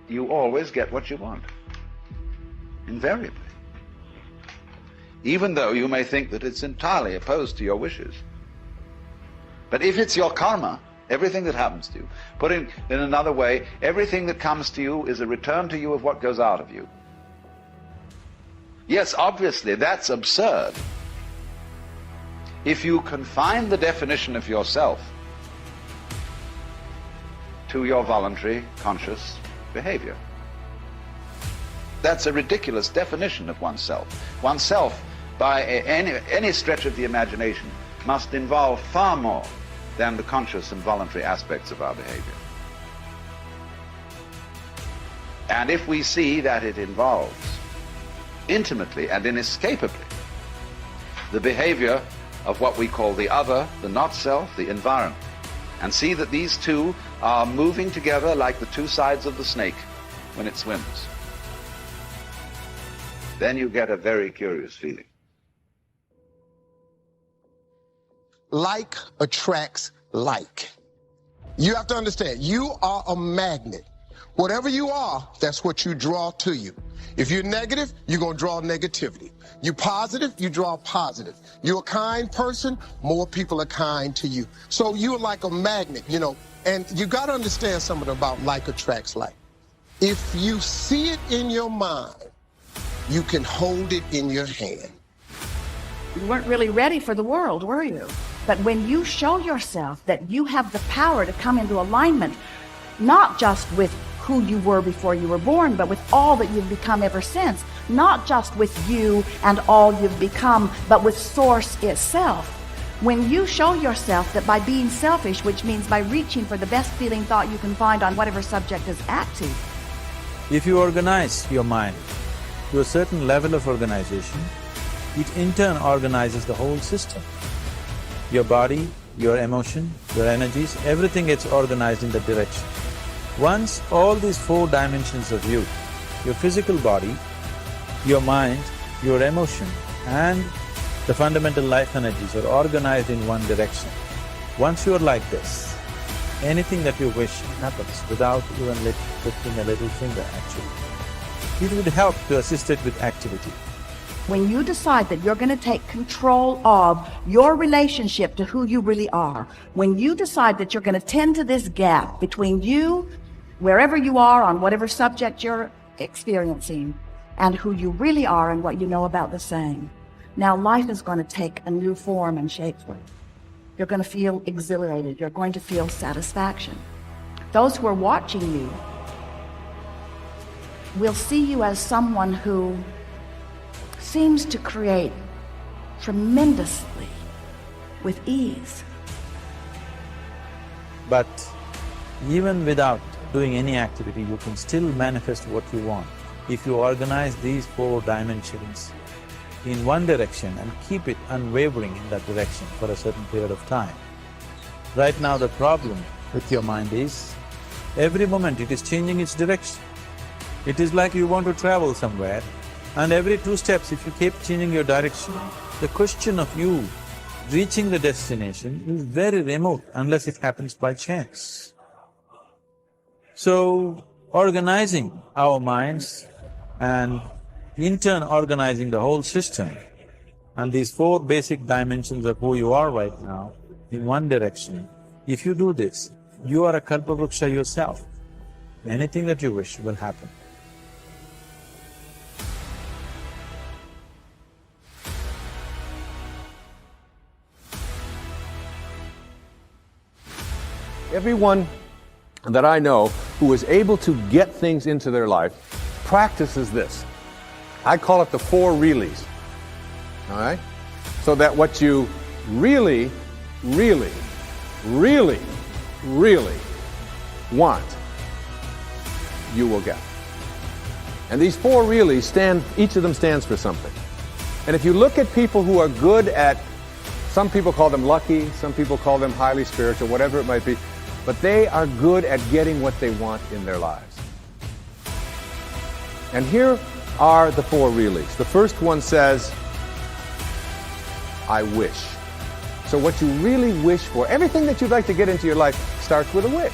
you always get what you want. Invariably. Even though you may think that it's entirely opposed to your wishes. But if it's your karma, everything that happens to you, put in another way, everything that comes to you is a return to you of what goes out of you. Yes, obviously, that's absurd. If you confine the definition of yourself to your voluntary, conscious behavior. That's a ridiculous definition of oneself. Oneself, by any stretch of the imagination, must involve far more than the conscious and voluntary aspects of our behavior. And if we see that it involves intimately and inescapably the behavior of what we call the other, the not self, the environment, and see that these two are moving together like the two sides of the snake when it swims, then you get a very curious feeling. Like attracts like. You have to understand, you are a magnet. Whatever you are, that's what you draw to you. If you're negative, you're going to draw negativity. You're positive, you draw positive. You're a kind person, more people are kind to you. So you're like a magnet, you know, and you got to understand something about like attracts like. If you see it in your mind, you can hold it in your hand. You weren't really ready for the world, were you? But when you show yourself that you have the power to come into alignment, not just with who you were before you were born, but with all that you've become ever since, not just with you and all you've become, but with Source itself. When you show yourself that by being selfish, which means by reaching for the best feeling thought you can find on whatever subject is active. If you organize your mind to a certain level of organization, it in turn organizes the whole system. Your body, your emotion, your energies, everything gets organized in that direction. Once all these four dimensions of you, your physical body, your mind, your emotion, and the fundamental life energies are organized in one direction, once you're like this, anything that you wish happens without even lifting a little finger actually. It would help to assist it with activity. When you decide that you're going to take control of your relationship to who you really are, when you decide that you're going to tend to this gap between you, wherever you are on whatever subject you're experiencing, and who you really are and what you know about the same, now life is going to take a new form and shape for you. You're going to feel exhilarated. You're going to feel satisfaction. Those who are watching you will see you as someone who seems to create tremendously with ease. But even without doing any activity, you can still manifest what you want if you organize these four dimensions in one direction and keep it unwavering in that direction for a certain period of time. Right now the problem with your mind is, every moment it is changing its direction. It is like you want to travel somewhere, and every 2 steps if you keep changing your direction, the question of you reaching the destination is very remote unless it happens by chance. So, organizing our minds and in turn organizing the whole system and these 4 basic dimensions of who you are right now in one direction, if you do this, you are a Kalpavruksha yourself. Anything that you wish will happen. Everyone that I know who is able to get things into their life practices this. I call it the 4 reallys, all right? So that what you really, really, really, really want, you will get. And these 4 reallys each of them stands for something. And if you look at people who are good at, some people call them lucky, some people call them highly spiritual, whatever it might be, but they are good at getting what they want in their lives. And here are the 4 reallys. The first one says, I wish. So what you really wish for, everything that you'd like to get into your life starts with a wish.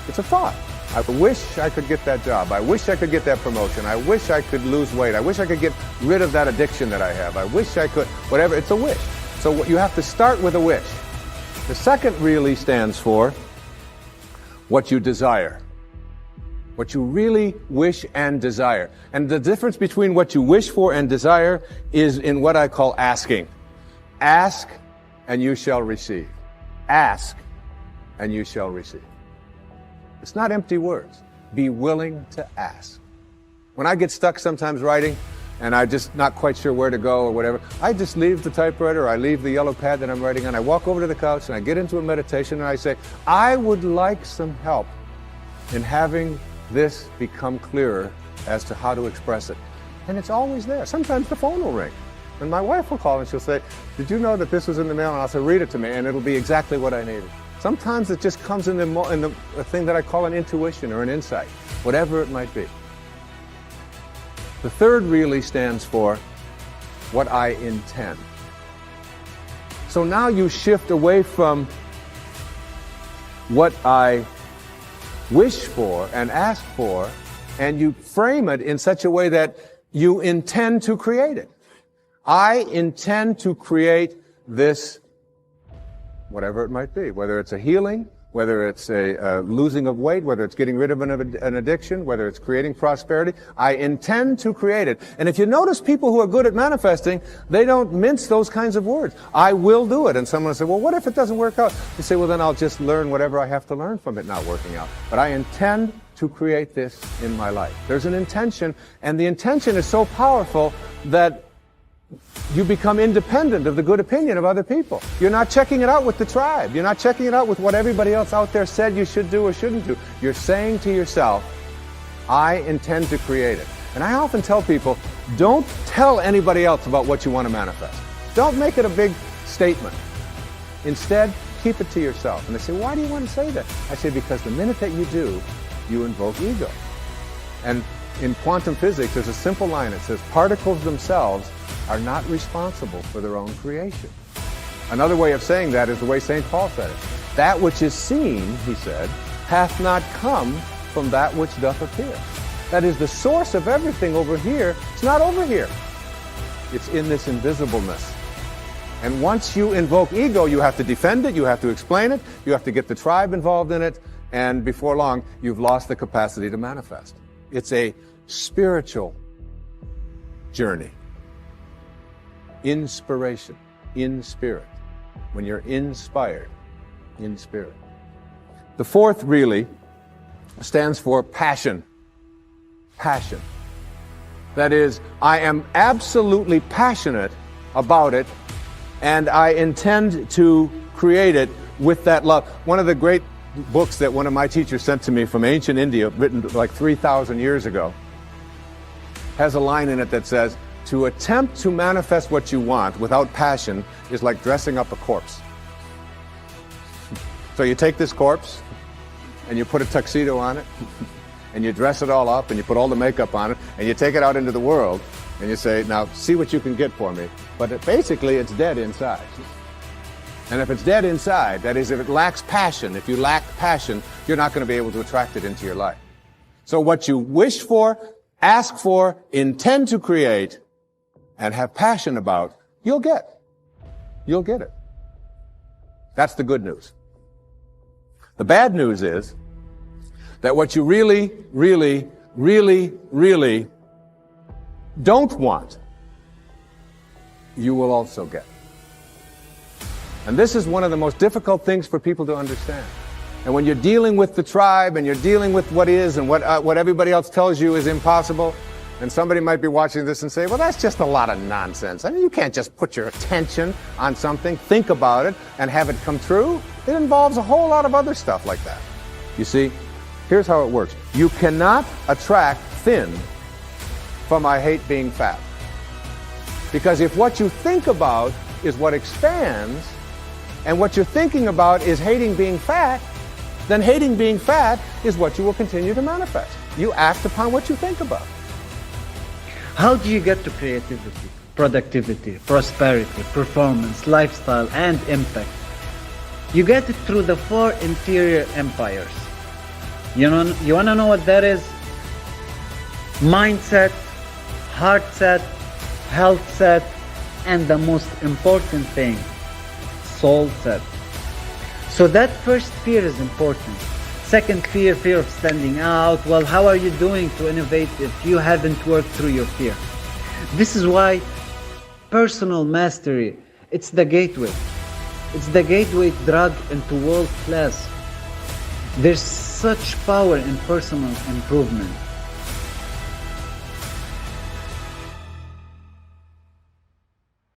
It's a thought. I wish I could get that job. I wish I could get that promotion. I wish I could lose weight. I wish I could get rid of that addiction that I have. I wish I could, whatever. It's a wish. So you have to start with a wish. The second really stands for what you desire. What you really wish and desire. And the difference between what you wish for and desire is in what I call asking. Ask and you shall receive. Ask and you shall receive. It's not empty words. Be willing to ask. When I get stuck sometimes writing and I'm just not quite sure where to go or whatever, I just leave the typewriter or I leave the yellow pad that I'm writing on. I walk over to the couch and I get into a meditation and I say, I would like some help in having this become clearer as to how to express it. And it's always there. Sometimes the phone will ring. And my wife will call and she'll say, did you know that this was in the mail? And I'll say, read it to me, and it'll be exactly what I needed. Sometimes it just comes in the thing that I call an intuition or an insight, whatever it might be. The third really stands for what I intend. So now you shift away from what I wish for and ask for, and you frame it in such a way that you intend to create it. I intend to create this, whatever it might be, whether it's a healing, whether it's a losing of weight, whether it's getting rid of an addiction, whether it's creating prosperity. I intend to create it. And if you notice people who are good at manifesting, they don't mince those kinds of words. I will do it. And someone will say, well, what if it doesn't work out? You say, well, then I'll just learn whatever I have to learn from it not working out. But I intend to create this in my life. There's an intention, and the intention is so powerful that you become independent of the good opinion of other people. You're not checking it out with the tribe. You're not checking it out with what everybody else out there said you should do or shouldn't do. You're saying to yourself, I intend to create it. And I often tell people, don't tell anybody else about what you want to manifest. Don't make it a big statement. Instead, keep it to yourself. And they say, why do you want to say that? I say, because the minute that you do, you invoke ego. And in quantum physics, there's a simple line. It says, particles themselves are not responsible for their own creation. Another way of saying that is the way St. Paul said it. That which is seen, he said, hath not come from that which doth appear. That is, the source of everything over here, it's not over here. It's in this invisibleness. And once you invoke ego, you have to defend it, you have to explain it, you have to get the tribe involved in it, and before long, you've lost the capacity to manifest. It's a spiritual journey. Inspiration, in spirit. When you're inspired, in spirit. The fourth really stands for passion. Passion. That is, I am absolutely passionate about it, and I intend to create it with that love. One of the great books that one of my teachers sent to me from ancient India, written like 3,000 years ago, has a line in it that says, to attempt to manifest what you want without passion is like dressing up a corpse. So you take this corpse and you put a tuxedo on it and you dress it all up and you put all the makeup on it and you take it out into the world and you say, now see what you can get for me. But basically it's dead inside. And if it's dead inside, that is, if it lacks passion, if you lack passion, you're not going to be able to attract it into your life. So what you wish for, ask for, intend to create, and have passion about, you'll get. You'll get it. That's the good news. The bad news is that what you really, really, really, really don't want, you will also get. And this is one of the most difficult things for people to understand. And when you're dealing with the tribe and you're dealing with what is and what everybody else tells you is impossible, and somebody might be watching this and say, well, that's just a lot of nonsense. I mean, you can't just put your attention on something, think about it, and have it come true. It involves a whole lot of other stuff like that. You see, here's how it works. You cannot attract thin from I hate being fat. Because if what you think about is what expands, and what you're thinking about is hating being fat, then hating being fat is what you will continue to manifest. You act upon what you think about. How do you get to creativity, productivity, prosperity, performance, lifestyle, and impact? You get it through the 4 interior empires. You want to know what that is? Mindset, heart set, health set, and the most important thing, soul set. So that first fear is important. Second fear, fear of standing out. Well, how are you doing to innovate if you haven't worked through your fear? This is why personal mastery, it's the gateway. It's the gateway drug into world class. There's such power in personal improvement.